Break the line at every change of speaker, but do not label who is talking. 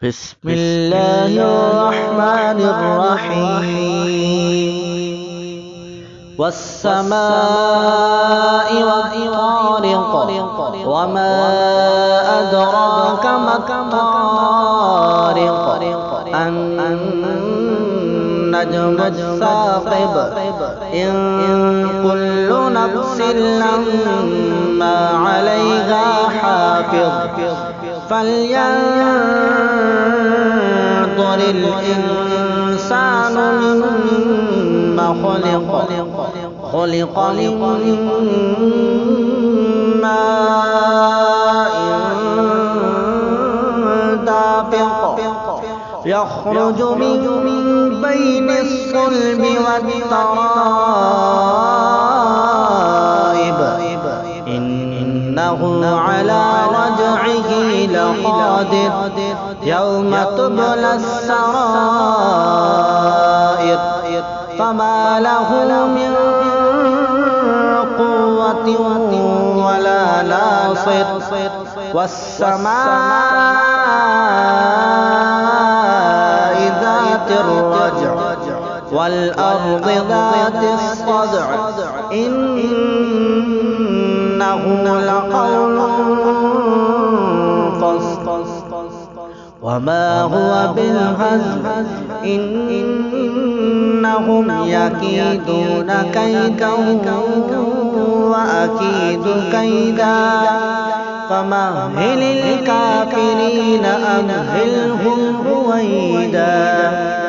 بسم الله الرحمن الرحيم والسماء والطارق وما أدراك ما الطارق النجم الثاقب إن كل نفس لما عليها حافظ فلينظر الإنسان مما خلق من ماء دافق يخرج من بين الصلب والترائب إنه على رجعه لقادر يوم تبلى السرائر فما له من قوة ولا ناصر والسماء ذات الرجع والأرض ذات الصدع إنه لقول فصل وما هو بالهزل إنهم يكيدون كيدا وأكيد كيدا فمهل الكافرين أمهلهم رويدا